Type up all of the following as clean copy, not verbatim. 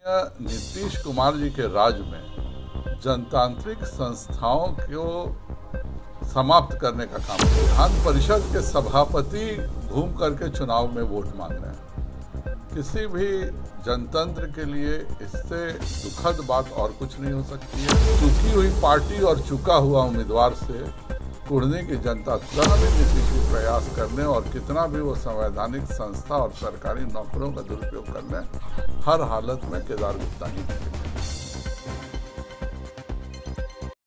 नीतीश कुमार जी के राज में जनतांत्रिक संस्थाओं को समाप्त करने का काम है। विधान परिषद के सभापति घूम करके चुनाव में वोट मांग रहे हैं। किसी भी जनतंत्र के लिए इससे दुखद बात और कुछ नहीं हो सकती है। चुकी हुई पार्टी और चुका हुआ उम्मीदवार से कुढ़ने की जनता कितना भी नीतीश को प्रयास करने और कितना भी वो संवैधानिक संस्था और सरकारी नौकरों का दुरुपयोग कर लें, हर हालत में केदार गुप्ता ही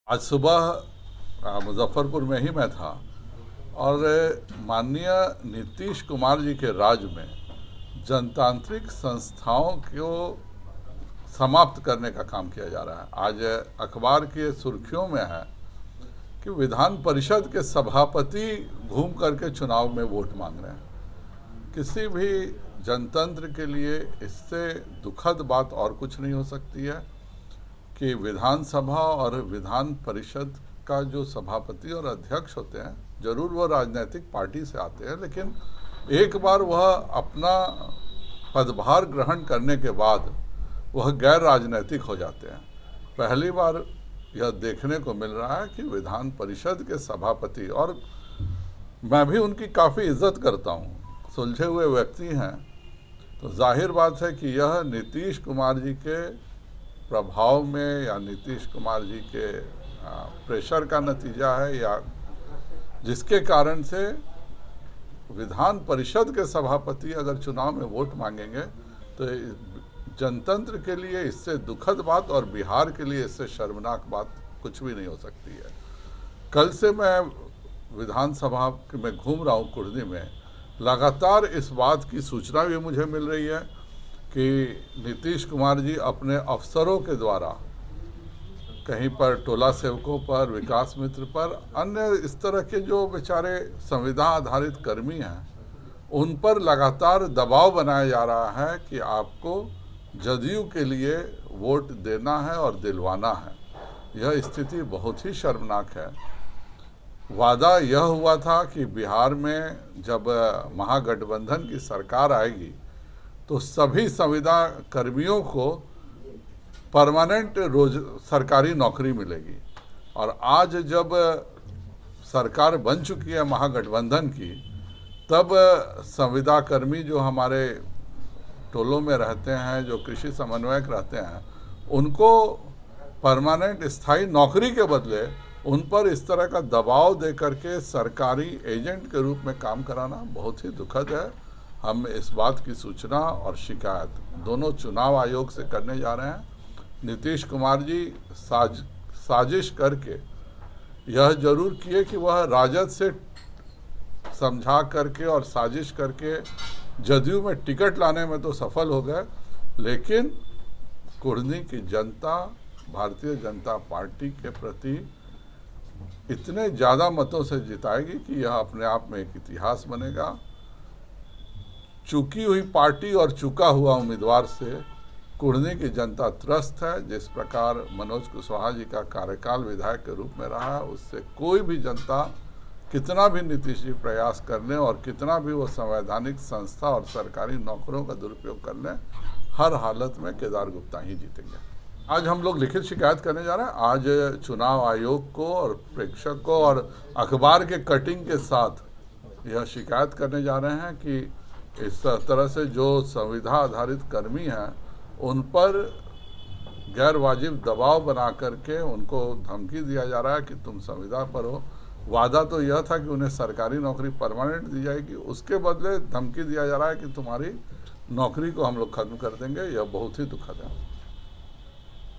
आज सुबह मुजफ्फरपुर में ही मैं था और माननीय नीतीश कुमार जी के राज में जनतांत्रिक संस्थाओं को समाप्त करने का काम किया जा रहा है। आज अखबार की सुर्खियों में है कि विधान परिषद के सभापति घूम करके चुनाव में वोट मांग रहे हैं। किसी भी जनतंत्र के लिए इससे दुखद बात और कुछ नहीं हो सकती है कि विधानसभा और विधान परिषद का जो सभापति और अध्यक्ष होते हैं, जरूर वह राजनीतिक पार्टी से आते हैं, लेकिन एक बार वह अपना पदभार ग्रहण करने के बाद वह गैर राजनीतिक हो जाते हैं। पहली बार यह देखने को मिल रहा है कि विधान परिषद के सभापति, और मैं भी उनकी काफ़ी इज्जत करता हूँ, सुलझे हुए व्यक्ति हैं, तो जाहिर बात है कि यह नीतीश कुमार जी के प्रभाव में या नीतीश कुमार जी के प्रेशर का नतीजा है, या जिसके कारण से विधान परिषद के सभापति अगर चुनाव में वोट मांगेंगे तो जनतंत्र के लिए इससे दुखद बात और बिहार के लिए इससे शर्मनाक बात कुछ भी नहीं हो सकती है। कल से मैं विधानसभा में घूम रहा हूँ कुढ़नी में, लगातार इस बात की सूचना भी मुझे मिल रही है कि नीतीश कुमार जी अपने अफसरों के द्वारा कहीं पर टोला सेवकों पर, विकास मित्र पर, अन्य इस तरह के जो बेचारे संविदा आधारित कर्मी हैं, उन पर लगातार दबाव बनाया जा रहा है कि आपको जदयू के लिए वोट देना है और दिलवाना है। यह स्थिति बहुत ही शर्मनाक है। वादा यह हुआ था कि बिहार में जब महागठबंधन की सरकार आएगी तो सभी संविदा कर्मियों को परमानेंट सरकारी नौकरी मिलेगी, और आज जब सरकार बन चुकी है महागठबंधन की, तब संविदा कर्मी जो हमारे टोलों में रहते हैं, जो कृषि समन्वयक रहते हैं, उनको परमानेंट स्थायी नौकरी के बदले उन पर इस तरह का दबाव दे करके सरकारी एजेंट के रूप में काम कराना बहुत ही दुखद है। हम इस बात की सूचना और शिकायत दोनों चुनाव आयोग से करने जा रहे हैं। नीतीश कुमार जी साजिश करके यह जरूर किए कि वह राजद से समझा करके और साजिश करके जदयू में टिकट लाने में तो सफल हो गए, लेकिन कुढ़नी की जनता भारतीय जनता पार्टी के प्रति इतने ज़्यादा मतों से जिताएगी कि यह अपने आप में एक इतिहास बनेगा। चुकी हुई पार्टी और चुका हुआ उम्मीदवार से कुढ़नी की जनता त्रस्त है। जिस प्रकार मनोज कुशवाहा जी का कार्यकाल विधायक के रूप में रहा, उससे कोई भी जनता कितना भी नीतीश जी प्रयास कर लें और कितना भी वो संवैधानिक संस्था और सरकारी नौकरों का दुरुपयोग कर लें, हर हालत में केदार गुप्ता ही जीतेंगे। आज हम लोग लिखित शिकायत करने जा रहे हैं। आज चुनाव आयोग को और प्रेक्षकों और अखबार के कटिंग के साथ यह शिकायत करने जा रहे हैं कि इस तरह से जो संविदा आधारित कर्मी हैं, उन पर गैर वाजिब दबाव बना करके उनको धमकी दिया जा रहा है कि तुम संविदा पर हो। वादा तो यह था कि उन्हें सरकारी नौकरी परमानेंट दी जाएगी, उसके बदले धमकी दिया जा रहा है कि तुम्हारी नौकरी को हम लोग खत्म कर देंगे। यह बहुत ही दुखद है।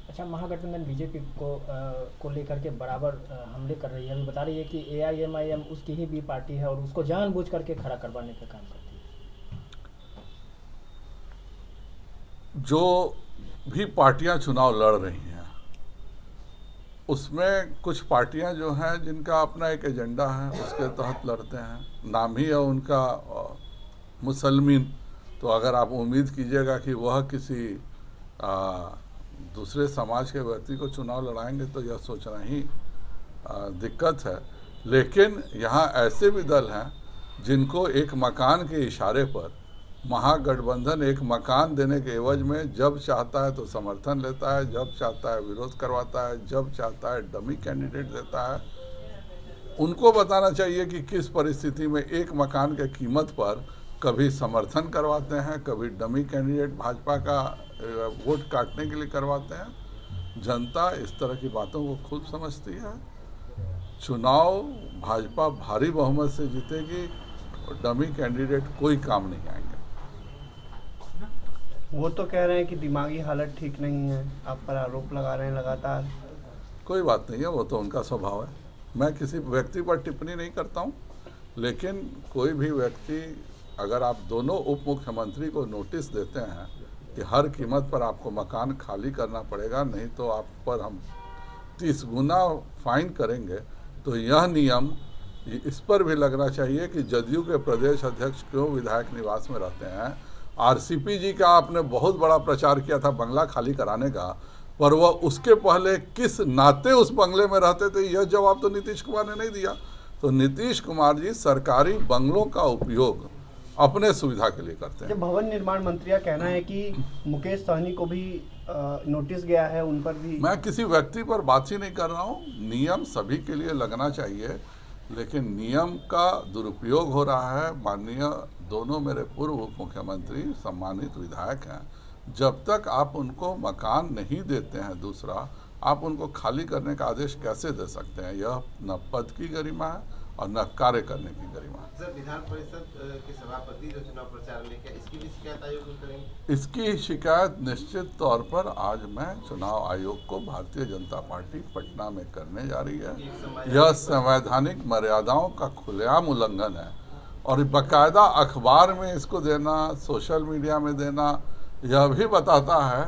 अच्छा, महागठबंधन बीजेपी को लेकर के बराबर हमले कर रही है। अभी बता रही है कि AIMIM उसकी ही भी पार्टी है और उसको जानबूझ करके खड़ा करवाने का काम करती है। जो भी पार्टियां चुनाव लड़ रही हैं, उसमें कुछ पार्टियां जो हैं जिनका अपना एक एजेंडा है, उसके तहत लड़ते हैं। नाम ही है उनका मुसलमान, तो अगर आप उम्मीद कीजिएगा कि वह किसी दूसरे समाज के व्यक्ति को चुनाव लड़ाएंगे तो यह सोचना ही दिक्कत है। लेकिन यहाँ ऐसे भी दल हैं जिनको एक मकान के इशारे पर महागठबंधन एक मकान देने के एवज में जब चाहता है तो समर्थन लेता है, जब चाहता है विरोध करवाता है, जब चाहता है डमी कैंडिडेट देता है। उनको बताना चाहिए कि किस परिस्थिति में एक मकान के कीमत पर कभी समर्थन करवाते हैं, कभी डमी कैंडिडेट भाजपा का वोट काटने के लिए करवाते हैं। जनता इस तरह की बातों को खूब समझती है। चुनाव भाजपा भारी बहुमत से जीतेगी और डमी कैंडिडेट कोई काम नहीं आएंगे। वो तो कह रहे हैं कि दिमागी हालत ठीक नहीं है, आप पर आरोप लगा रहे हैं लगातार। कोई बात नहीं है, वो तो उनका स्वभाव है। मैं किसी व्यक्ति पर टिप्पणी नहीं करता हूँ, लेकिन कोई भी व्यक्ति, अगर आप दोनों उप मुख्यमंत्री को नोटिस देते हैं कि हर कीमत पर आपको मकान खाली करना पड़ेगा, नहीं तो आप पर हम 30 गुना फाइन करेंगे, तो यह नियम इस पर भी लगना चाहिए कि जदयू के प्रदेश अध्यक्ष क्यों विधायक निवास में रहते हैं। आरसीपी जी का आपने बहुत बड़ा प्रचार किया था बंगला खाली कराने का, पर वह उसके पहले किस नाते उस बंगले में रहते थे, यह जवाब तो नीतीश कुमार ने नहीं दिया। तो नीतीश कुमार जी सरकारी बंगलों का उपयोग अपने सुविधा के लिए करते हैं। जब भवन निर्माण मंत्री का कहना है कि मुकेश सहनी को भी नोटिस गया है, उन पर भी। मैं किसी व्यक्ति पर बात ही नहीं कर रहा हूँ। नियम सभी के लिए लगना चाहिए, लेकिन नियम का दुरुपयोग हो रहा है। माननीय दोनों मेरे पूर्व उप मुख्यमंत्री सम्मानित विधायक हैं, जब तक आप उनको मकान नहीं देते हैं, दूसरा आप उनको खाली करने का आदेश कैसे दे सकते हैं? यह न पद की गरिमा है और न कार्य करने की गरिमा है। सर, विधान परिषद के सभापति जो चुनाव प्रचार लेकर, इसकी भी शिकायत आयोग को करेंगे? इसकी शिकायत निश्चित तौर पर आज मैं चुनाव आयोग को भारतीय जनता पार्टी पटना में करने जा रही है। यह संवैधानिक मर्यादाओं का खुलेआम उल्लंघन है और बाकायदा अखबार में इसको देना, सोशल मीडिया में देना, यह भी बताता है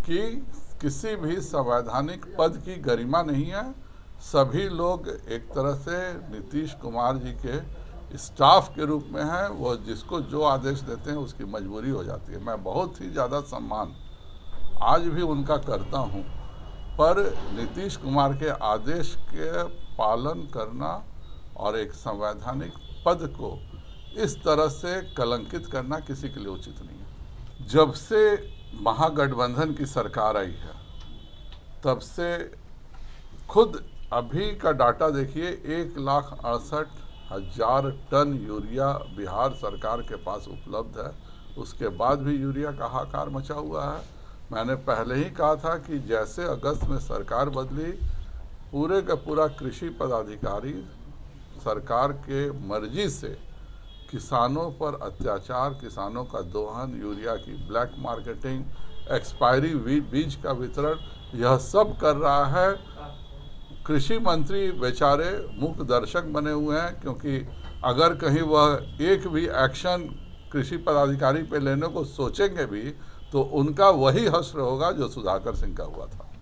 कि किसी भी संवैधानिक पद की गरिमा नहीं है। सभी लोग एक तरह से नीतीश कुमार जी के स्टाफ के रूप में हैं, वो जिसको जो आदेश देते हैं उसकी मजबूरी हो जाती है। मैं बहुत ही ज़्यादा सम्मान आज भी उनका करता हूं, पर नीतीश कुमार के आदेश के पालन करना और एक संवैधानिक पद को इस तरह से कलंकित करना किसी के लिए उचित नहीं है। जब से महागठबंधन की सरकार आई है, तब से खुद अभी का डाटा देखिए, 1,68,000 टन यूरिया बिहार सरकार के पास उपलब्ध है। उसके बाद भी यूरिया का हाहाकार मचा हुआ है। मैंने पहले ही कहा था कि जैसे अगस्त में सरकार बदली, पूरे का पूरा कृषि पदाधिकारी सरकार के मर्जी से किसानों पर अत्याचार, किसानों का दोहन, यूरिया की ब्लैक मार्केटिंग, एक्सपायरी बीज का वितरण, यह सब कर रहा है। कृषि मंत्री बेचारे मूक दर्शक बने हुए हैं, क्योंकि अगर कहीं वह एक भी एक्शन कृषि पदाधिकारी पे लेने को सोचेंगे भी, तो उनका वही हश्र होगा जो सुधाकर सिंह का हुआ था।